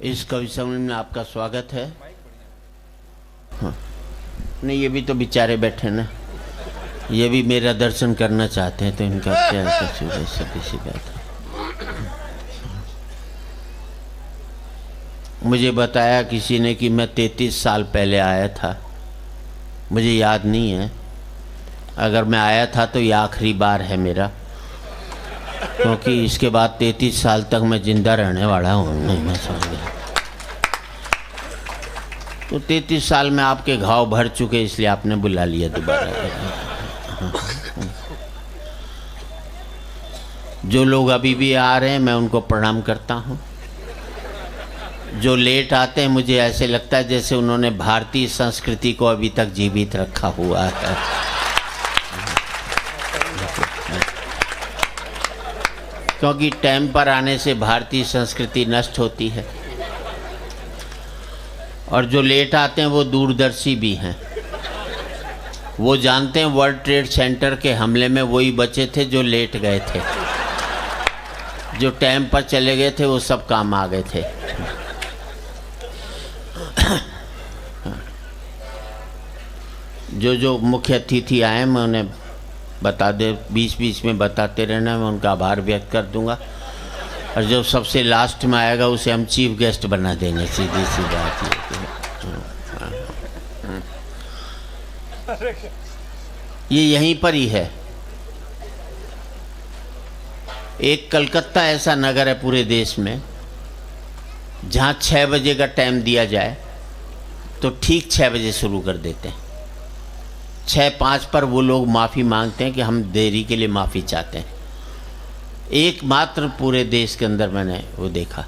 इस कवि सम्मेलन में आपका स्वागत है। हाँ। नहीं, ये भी तो बेचारे बैठे ना, ये भी मेरा दर्शन करना चाहते हैं, तो इनका क्या कसूर है? सभी सी बात है। मुझे बताया किसी ने कि मैं 33 साल पहले आया था, मुझे याद नहीं है। अगर मैं आया था तो ये आखिरी बार है मेरा, क्योंकि इसके बाद 33 साल तक मैं जिंदा रहने वाला हूँ। नहीं, मैं समझ गया। तो 33 साल में आपके घाव भर चुके, इसलिए आपने बुला लिया दोबारा। जो लोग अभी भी आ रहे हैं मैं उनको प्रणाम करता हूँ। जो लेट आते हैं मुझे ऐसे लगता है जैसे उन्होंने भारतीय संस्कृति को अभी तक जीवित रखा हुआ है। क्योंकि टाइम पर आने से भारतीय संस्कृति नष्ट होती है। और जो लेट आते हैं वो दूरदर्शी भी हैं। वो जानते हैं वर्ल्ड ट्रेड सेंटर के हमले में वही बचे थे जो लेट गए थे। जो टाइम पर चले गए थे वो सब काम आ गए थे। जो मुख्य अतिथि आए मैं उन्हें बता दे, बीच बीच में बताते रहना, मैं उनका आभार व्यक्त कर दूंगा। और जो सबसे लास्ट में आएगा उसे हम चीफ गेस्ट बना देंगे। सीधी सी बात ये यहीं पर ही है। एक कलकत्ता ऐसा नगर है पूरे देश में जहाँ 6 बजे का टाइम दिया जाए तो ठीक 6 बजे शुरू कर देते हैं। 6:05 पर वो लोग माफ़ी मांगते हैं कि हम देरी के लिए माफ़ी चाहते हैं। एकमात्र पूरे देश के अंदर मैंने वो देखा।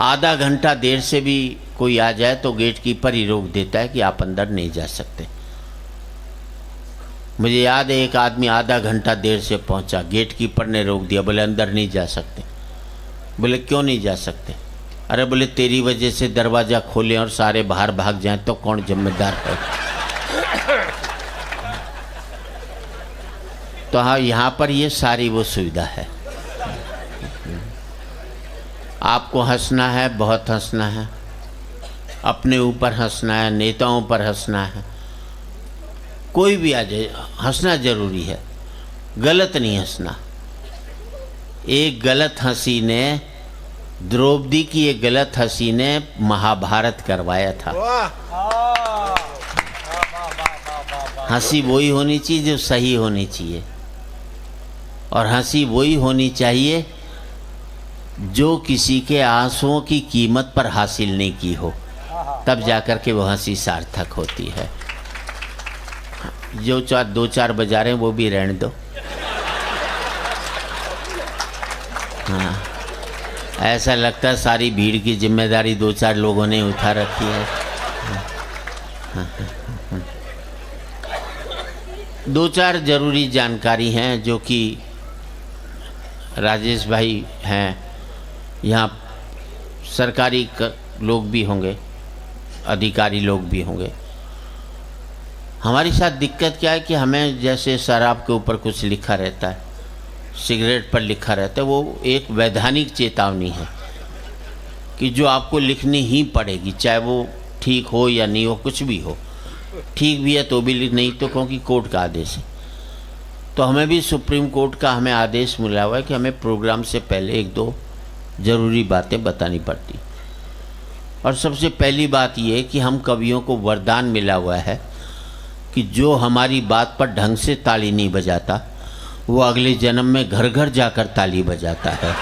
आधा घंटा देर से भी कोई आ जाए तो गेट कीपर ही रोक देता है कि आप अंदर नहीं जा सकते। मुझे याद है एक आदमी आधा घंटा देर से पहुंचा, गेट कीपर ने रोक दिया, बोले अंदर नहीं जा सकते। बोले क्यों नहीं जा सकते? अरे बोले तेरी वजह से दरवाज़ा खोले और सारे बाहर भाग जाएं तो कौन जिम्मेदार है? तो हाँ, यहाँ पर ये सारी वो सुविधा है। आपको हंसना है, बहुत हंसना है, अपने ऊपर हंसना है, नेताओं पर हंसना है, कोई भी आ जाए, हंसना जरूरी है, गलत नहीं हंसना। एक गलत हंसी ने, द्रौपदी की एक गलत हंसी ने महाभारत करवाया था। हंसी वही होनी चाहिए जो सही होनी चाहिए, और हंसी वही होनी चाहिए जो किसी के आंसुओं की कीमत पर हासिल नहीं की हो, तब जाकर के वो हंसी सार्थक होती है। जो 2-4 बजा रहे हैं वो भी रहने दो। हाँ, ऐसा लगता है सारी भीड़ की जिम्मेदारी 2-4 लोगों ने उठा रखी है। 2-4 जरूरी जानकारी हैं जो कि राजेश भाई हैं, यहाँ सरकारी लोग भी होंगे, अधिकारी लोग भी होंगे। हमारी साथ दिक्कत क्या है कि हमें जैसे शराब के ऊपर कुछ लिखा रहता है, सिगरेट पर लिखा रहता है, वो एक वैधानिक चेतावनी है कि जो आपको लिखनी ही पड़ेगी, चाहे वो ठीक हो या नहीं हो, कुछ भी हो। ठीक भी है तो भी लिख, नहीं तो क्योंकि कोर्ट का आदेश है। तो हमें भी सुप्रीम कोर्ट का हमें आदेश मिला हुआ है कि हमें प्रोग्राम से पहले 1-2 ज़रूरी बातें बतानी पड़ती। और सबसे पहली बात ये है कि हम कवियों को वरदान मिला हुआ है कि जो हमारी बात पर ढंग से ताली नहीं बजाता वो अगले जन्म में घर घर जाकर ताली बजाता है।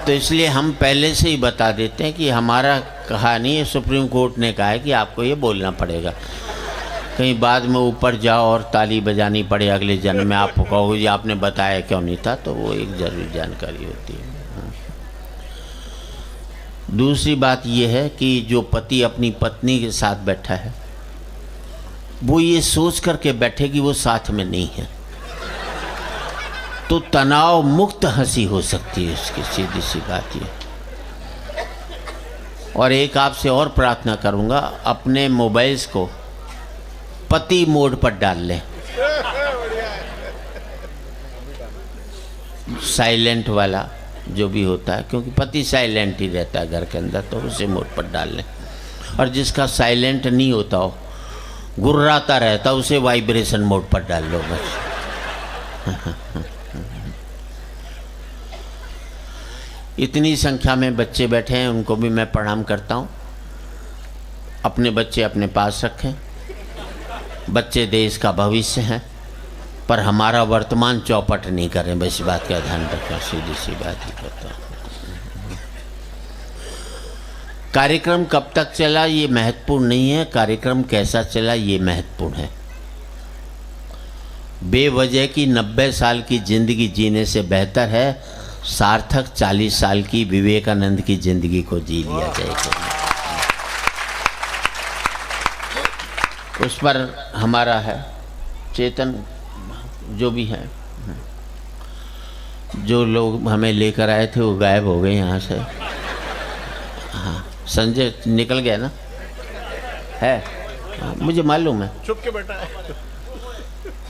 तो इसलिए हम पहले से ही बता देते हैं कि हमारा कहा नहीं है, सुप्रीम कोर्ट ने कहा है कि आपको ये बोलना पड़ेगा। कहीं बाद में ऊपर जाओ और ताली बजानी पड़े अगले जन्म में, आप कहो जी आपने बताया क्यों नहीं था, तो वो एक जरूरी जानकारी होती है। दूसरी बात यह है कि जो पति अपनी पत्नी के साथ बैठा है वो ये सोच करके बैठे कि वो साथ में नहीं है, तो तनाव मुक्त हंसी हो सकती है उसकी। सीधी सी बात ये। और एक आपसे और प्रार्थना करूंगा, अपने मोबाइल्स को पति मोड पर डाल लें। साइलेंट वाला जो भी होता है, क्योंकि पति साइलेंट ही रहता है घर के अंदर, तो उसे मोड पर डाल लें। और जिसका साइलेंट नहीं होता हो, गुर्राता रहता, उसे वाइब्रेशन मोड पर डाल लो बस। इतनी संख्या में बच्चे बैठे हैं, उनको भी मैं प्रणाम करता हूँ। अपने बच्चे अपने पास रखें। बच्चे देश का भविष्य हैं, पर हमारा वर्तमान चौपट नहीं करें, बस बात का ध्यान रखें। सीधी सी बात ही करता हूँ। कार्यक्रम कब तक चला ये महत्वपूर्ण नहीं है, कार्यक्रम कैसा चला ये महत्वपूर्ण है। बेवजह की 90 साल की जिंदगी जीने से बेहतर है सार्थक 40 साल की विवेकानंद की जिंदगी को जी लिया जाए। उस पर हमारा है चेतन, जो भी है, जो लोग हमें लेकर आए थे वो गायब हो गए यहाँ से। हाँ, संजय निकल गया ना, है? हाँ, मुझे मालूम है, छुप के बैठा है।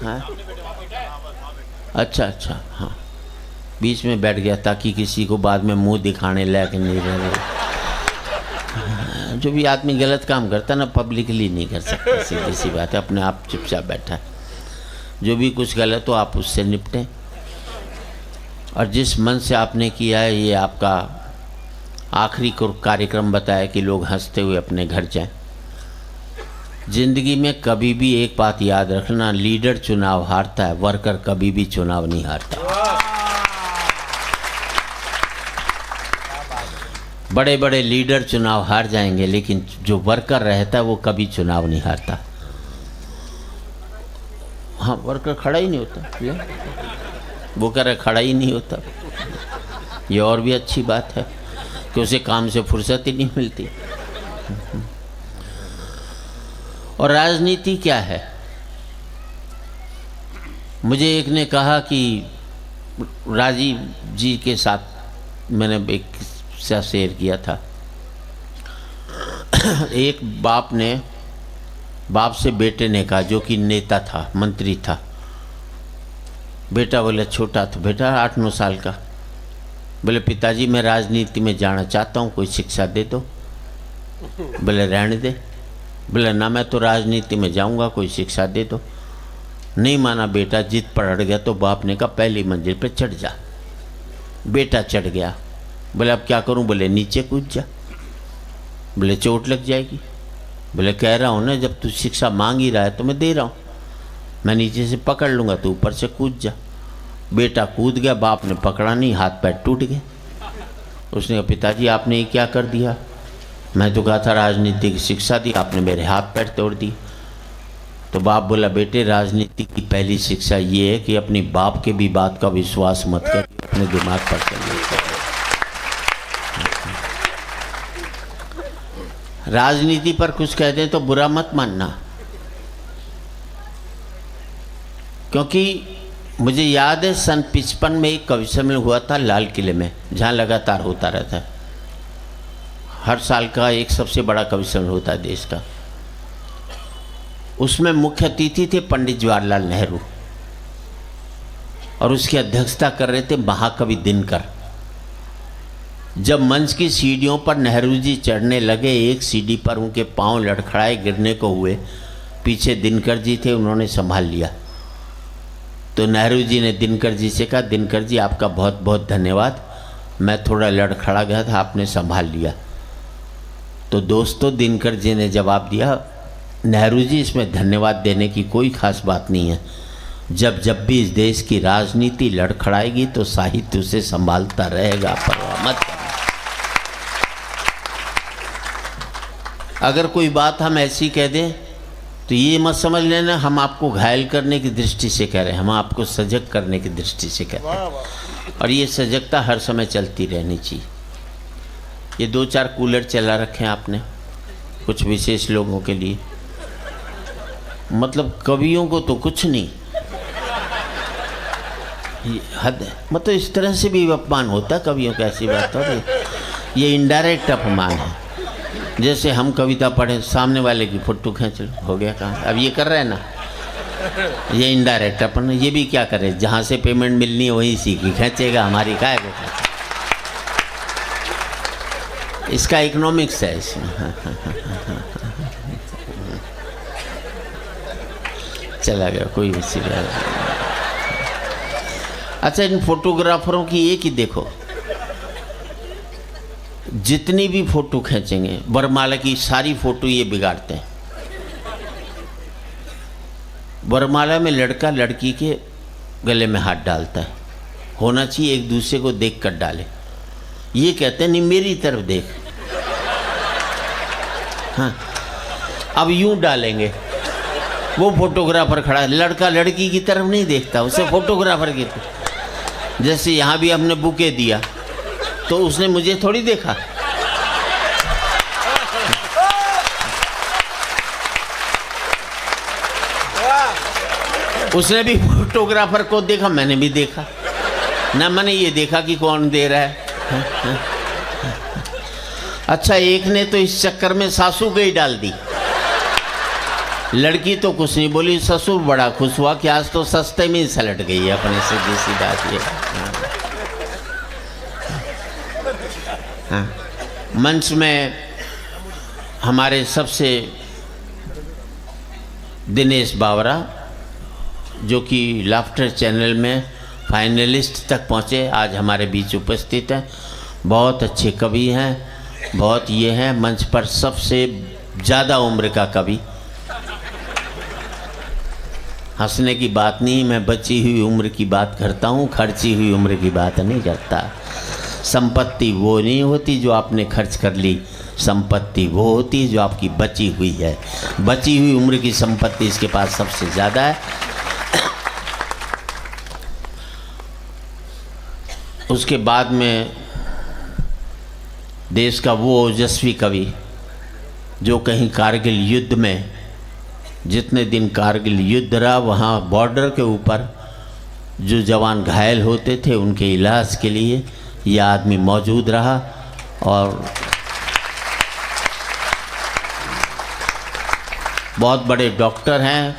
हाँ, अच्छा, हाँ, बीच में बैठ गया ताकि किसी को बाद में मुंह दिखाने लायक नहीं रहे। जो भी आदमी गलत काम करता ना, पब्लिकली नहीं कर सकता, सीधी सी बात है। अपने आप चुपचाप बैठा है। जो भी कुछ गलत हो आप उससे निपटें, और जिस मन से आपने किया है, ये आपका आखिरी कार्यक्रम बताया कि लोग हंसते हुए अपने घर जाएं। जिंदगी में कभी भी एक बात याद रखना, लीडर चुनाव हारता है, वर्कर कभी भी चुनाव नहीं हारता। बड़े बड़े लीडर चुनाव हार जाएंगे, लेकिन जो वर्कर रहता है वो कभी चुनाव नहीं हारता। हाँ, वर्कर खड़ा ही नहीं होता, वो कह रहे खड़ा ही नहीं होता। ये और भी अच्छी बात है कि उसे काम से फुर्सत ही नहीं मिलती। और राजनीति क्या है? मुझे एक ने कहा कि राजीव जी के साथ मैंने एक किस्सा शेयर किया था। एक बाप से बेटे ने कहा, जो कि नेता था, मंत्री था। बेटा बोले, छोटा था बेटा, 8-9 साल का, बोले पिताजी मैं राजनीति में जाना चाहता हूँ, कोई शिक्षा दे दो। बोले रहने दे। बोले ना, मैं तो राजनीति में जाऊँगा, कोई शिक्षा दे दो। नहीं माना बेटा, जिद पर अड़ गया। तो बाप ने कहा पहली मंजिल पे चढ़ जा। बेटा चढ़ गया। बोले अब क्या करूँ? बोले नीचे कूद जा। बोले चोट लग जाएगी। बोले कह रहा हूँ ना, जब तू शिक्षा मांग ही रहा है तो मैं दे रहा हूँ, मैं नीचे से पकड़ लूँगा, तू ऊपर से कूद जा। बेटा कूद गया, बाप ने पकड़ा नहीं, हाथ पैर टूट गए। उसने कहा पिताजी आपने ये क्या कर दिया? मैं तो कहा था राजनीति की शिक्षा दी, आपने मेरे हाथ पैर तोड़ दिए। तो बाप बोला बेटे, राजनीति की पहली शिक्षा ये है कि अपनी बाप के भी बात का विश्वास मत कर, अपने दिमाग पर चलिए। राजनीति पर कुछ कह दें तो बुरा मत मानना, क्योंकि मुझे याद है सन 55 में एक कवि सम्मेलन हुआ था लाल किले में, जहाँ लगातार होता रहता है। हर साल का एक सबसे बड़ा कवि सम्मेलन होता है देश का। उसमें मुख्य अतिथि थे पंडित जवाहरलाल नेहरू, और उसकी अध्यक्षता कर रहे थे महाकवि दिनकर। जब मंच की सीढ़ियों पर नेहरू जी चढ़ने लगे, एक सीढ़ी पर उनके पांव लड़खड़ाए, गिरने को हुए। पीछे दिनकर जी थे, उन्होंने संभाल लिया। तो नेहरू जी ने दिनकर जी से कहा, दिनकर जी आपका बहुत बहुत धन्यवाद, मैं थोड़ा लड़खड़ा गया था, आपने संभाल लिया। तो दोस्तों, दिनकर जी ने जवाब दिया, नेहरू जी इसमें धन्यवाद देने की कोई खास बात नहीं है। जब भी इस देश की राजनीति लड़खड़ाएगी तो साहित्य उसे संभालता रहेगा, परवाह मत करना। अगर कोई बात हम ऐसी कह दें तो ये मत समझ लेना हम आपको घायल करने की दृष्टि से कह रहे हैं, हम आपको सजग करने की दृष्टि से कह रहे हैं। और ये सजगता हर समय चलती रहनी चाहिए। ये 2-4 कूलर चला रखे हैं आपने कुछ विशेष लोगों के लिए, मतलब कवियों को तो कुछ नहीं, हद है। मतलब इस तरह से भी अपमान होता है कवियों का, ऐसी बात हो रही। ये इनडायरेक्ट अपमान है। जैसे हम कविता पढ़ें, सामने वाले की फोटो खींच लो, हो गया काम। अब ये कर रहे हैं ना, ये इनडायरेक्ट अपन ये भी क्या करे, जहाँ से पेमेंट मिलनी है वहीं सीखी खींचेगा, हमारी काय को। इसका इकोनॉमिक्स है इसमें। चला गया कोई वैसी बात। अच्छा, इन फोटोग्राफरों की एक ही देखो, जितनी भी फोटो खींचेंगे वरमाला की सारी फोटो ये बिगाड़ते हैं। वरमाला में लड़का लड़की के गले में हाथ डालता है, होना चाहिए एक दूसरे को देख कर डाले। ये कहते हैं नहीं मेरी तरफ देख। हाँ, अब यूं डालेंगे, वो फोटोग्राफर खड़ा है, लड़का लड़की की तरफ नहीं देखता, उसे फोटोग्राफर की तरफ। जैसे यहाँ भी हमने बुके दिया तो उसने मुझे थोड़ी देखा, उसने भी फोटोग्राफर को देखा, मैंने भी देखा ना, मैंने ये देखा कि कौन दे रहा है। अच्छा, एक ने तो इस चक्कर में सासू गई डाल दी, लड़की तो कुछ नहीं बोली, ससुर बड़ा खुश हुआ कि आज तो सस्ते में ही सलट गई है अपने से, सीधी बात ये। हाँ, मंच में हमारे सबसे दिनेश बावरा, जो कि लाफ्टर चैनल में फाइनलिस्ट तक पहुँचे, आज हमारे बीच उपस्थित हैं। बहुत अच्छे कवि हैं, बहुत ये हैं मंच पर सबसे ज़्यादा उम्र का कवि। हंसने की बात नहीं, मैं बची हुई उम्र की बात करता हूँ, खर्ची हुई उम्र की बात नहीं करता। संपत्ति वो नहीं होती जो आपने खर्च कर ली, संपत्ति वो होती है जो आपकी बची हुई है। बची हुई उम्र की संपत्ति इसके पास सबसे ज़्यादा है। उसके बाद में देश का वो ओजस्वी कवि जो कहीं कारगिल युद्ध में, जितने दिन कारगिल युद्ध रहा वहाँ बॉर्डर के ऊपर जो जवान घायल होते थे उनके इलाज के लिए यह आदमी मौजूद रहा। और बहुत बड़े डॉक्टर हैं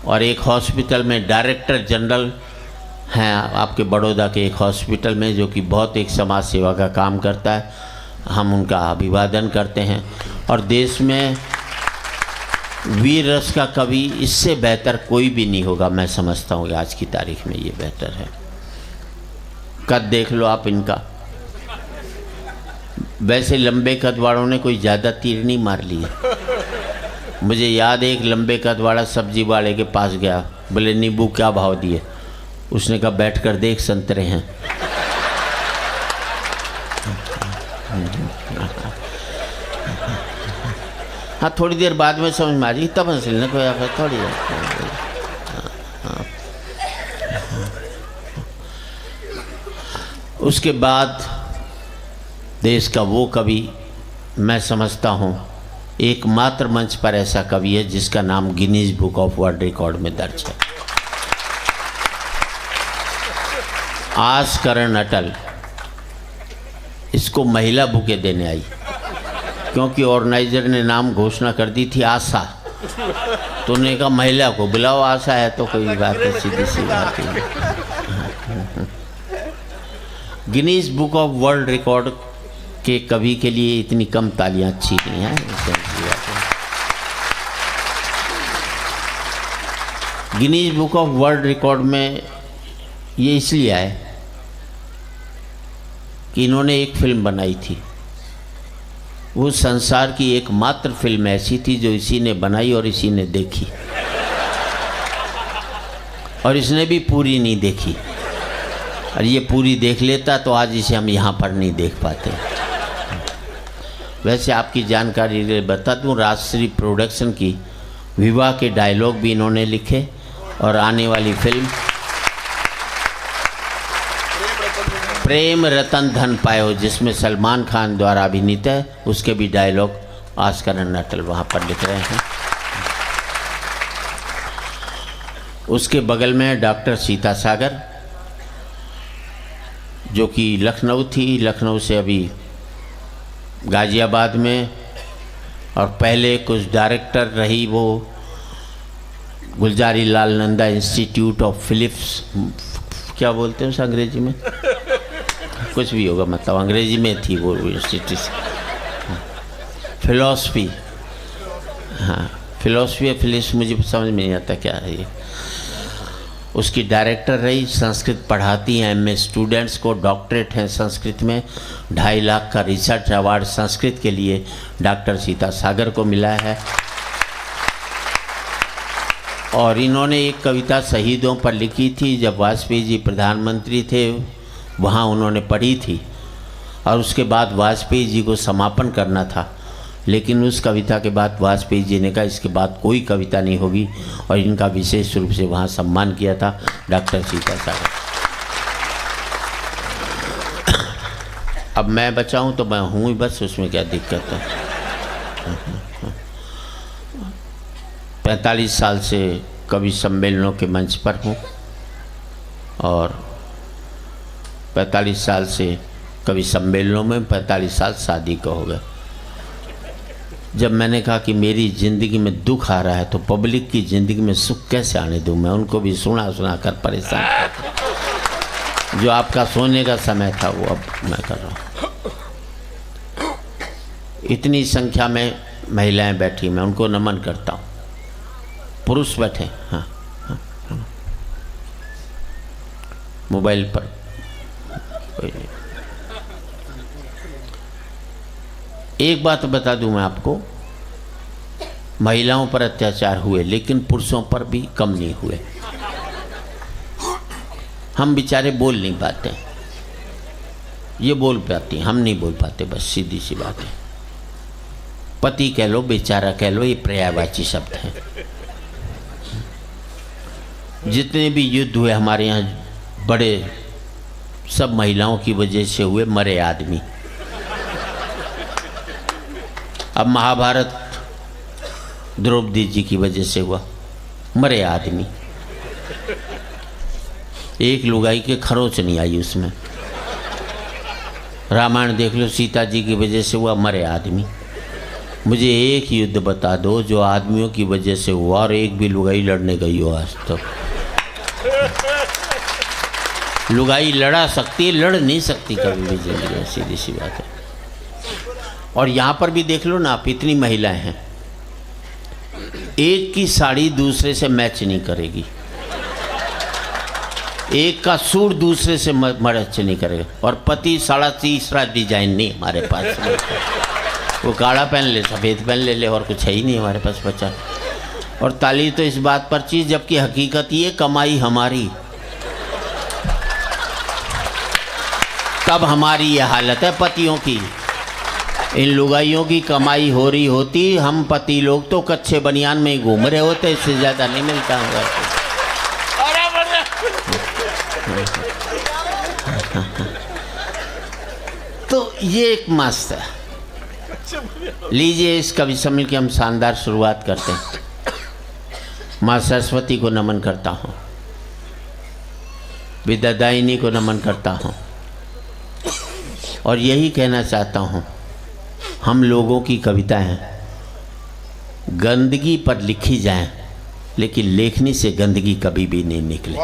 और एक हॉस्पिटल में डायरेक्टर जनरल हैं, आपके बड़ौदा के एक हॉस्पिटल में, जो कि बहुत एक समाज सेवा का काम करता है। हम उनका अभिवादन करते हैं। और देश में वीर रस का कवि इससे बेहतर कोई भी नहीं होगा, मैं समझता हूँ कि आज की तारीख में ये बेहतर है। कद देख लो आप इनका, वैसे लंबे कद वालों ने कोई ज़्यादा तीर नहीं मार लिए। मुझे याद है एक लंबे कद वाला सब्जी वाले के पास गया, बोले नींबू क्या भाव दिए? उसने कहा बैठ कर देख संतरे हैं। हाँ, थोड़ी देर बाद में समझ में आ रही, तब हंस लेना कोई आप थोड़ी देर। उसके बाद देश का वो कवि, मैं समझता हूँ एकमात्र मंच पर ऐसा कवि है जिसका नाम Guinness book of world record में दर्ज है, आसकरण अटल। इसको महिला बुके देने आई क्योंकि ऑर्गेनाइजर ने नाम घोषणा कर दी थी आशा, तो उन्होंने कहा महिला को बुलाओ, आशा है तो कोई बात है, सीधी सी बात है। Guinness book of world record के कवि के लिए इतनी कम तालियां अच्छी नहीं हैं। Guinness book of world record में ये इसलिए आए कि इन्होंने एक फिल्म बनाई थी, वो संसार की एकमात्र फिल्म ऐसी थी जो इसी ने बनाई और इसी ने देखी, और इसने भी पूरी नहीं देखी। और ये पूरी देख लेता तो आज इसे हम यहाँ पर नहीं देख पाते। वैसे आपकी जानकारी लिए बता दूँ, राजश्री प्रोडक्शन की विवाह के डायलॉग भी इन्होंने लिखे, और आने वाली फिल्म प्रेम रतन धन पायो जिसमें सलमान खान द्वारा अभिनीत है, उसके भी डायलॉग आसकरण अटल वहाँ पर लिख रहे हैं। उसके बगल में डॉक्टर सीता सागर, जो कि लखनऊ थी, लखनऊ से अभी गाज़ियाबाद में, और पहले कुछ डायरेक्टर रही, वो Gulzari Lal Nanda institute of Philips, क्या बोलते हैं उस अंग्रेजी में, कुछ भी होगा, मतलब अंग्रेजी में थी वो इंस्टीट्यूट। फिलॉसफी, हाँ फिलॉसफी या फिलिप्स मुझे समझ में नहीं आता क्या है ये। उसकी डायरेक्टर रही, संस्कृत पढ़ाती हैं, एमए स्टूडेंट्स को, डॉक्टरेट हैं संस्कृत में, 2.5 लाख का रिसर्च अवार्ड संस्कृत के लिए डॉक्टर सीता सागर को मिला है। और इन्होंने एक कविता शहीदों पर लिखी थी, जब वाजपेयी जी प्रधानमंत्री थे वहाँ उन्होंने पढ़ी थी, और उसके बाद वाजपेयी जी को समापन करना था, लेकिन उस कविता के बाद वाजपेयी जी ने कहा इसके बाद कोई कविता नहीं होगी, और इनका विशेष रूप से वहाँ सम्मान किया था डॉक्टर सीता सागर। अब मैं बचाऊँ तो मैं हूँ ही बस, उसमें क्या दिक्कत है। 45 साल से कवि सम्मेलनों के मंच पर हूँ, और 45 साल से कवि सम्मेलनों में 45 साल शादी का हो गए। जब मैंने कहा कि मेरी ज़िंदगी में दुख आ रहा है तो पब्लिक की ज़िंदगी में सुख कैसे आने दूँ, मैं उनको भी सुना सुना कर परेशान करता। जो आपका सोने का समय था वो अब मैं कर रहा हूँ। इतनी संख्या में महिलाएं बैठी, मैं उनको नमन करता हूँ। पुरुष बैठे, हाँ हाँ, हाँ। मोबाइल पर कोई नहीं। एक बात बता दूं मैं आपको, महिलाओं पर अत्याचार हुए लेकिन पुरुषों पर भी कम नहीं हुए। हम बेचारे बोल नहीं पाते, ये बोल पाती, हम नहीं बोल पाते, बस सीधी सी बात है। पति कह लो, बेचारा कह लो, ये पर्यायवाची शब्द है। जितने भी युद्ध हुए हमारे यहाँ बड़े, सब महिलाओं की वजह से हुए, मरे आदमी। अब महाभारत द्रौपदी जी की वजह से हुआ, मरे आदमी। एक लुगाई के खरोच नहीं आई उसमें। रामायण देख लो, सीता जी की वजह से हुआ, मरे आदमी। मुझे एक युद्ध बता दो जो आदमियों की वजह से हुआ और एक भी लुगाई लड़ने गई हो आज तक। लुगाई लड़ा सकती है, लड़ नहीं सकती कभी भी जिंदगी में, सीधी सी बात है। और यहाँ पर भी देख लो ना आप, इतनी महिलाएं हैं, एक की साड़ी दूसरे से मैच नहीं करेगी, एक का सूट दूसरे से मैच नहीं करेगा, और पति साड़ा तीसरा डिजाइन नहीं हमारे पास। वो काला पहन ले, सफ़ेद पहन ले, और कुछ है ही नहीं हमारे पास बचा। और ताली तो इस बात पर चीज़, जबकि हकीकत ये कमाई हमारी, तब हमारी ये हालत है पतियों की। इन लुगाइयों की कमाई हो रही होती, हम पति लोग तो कच्चे बनियान में ही घूम रहे होते, इससे ज़्यादा नहीं मिलता होगा। तो ये एक मस्त है। लीजिए, इस कवि सम्मेलन की हम शानदार शुरुआत करते हैं। माँ सरस्वती को नमन करता हूँ, विद्यादायिनी को नमन करता हूँ, और यही कहना चाहता हूँ, हम लोगों की कविताएं गंदगी पर लिखी जाएं, लेकिन लेखनी से गंदगी कभी भी नहीं निकले।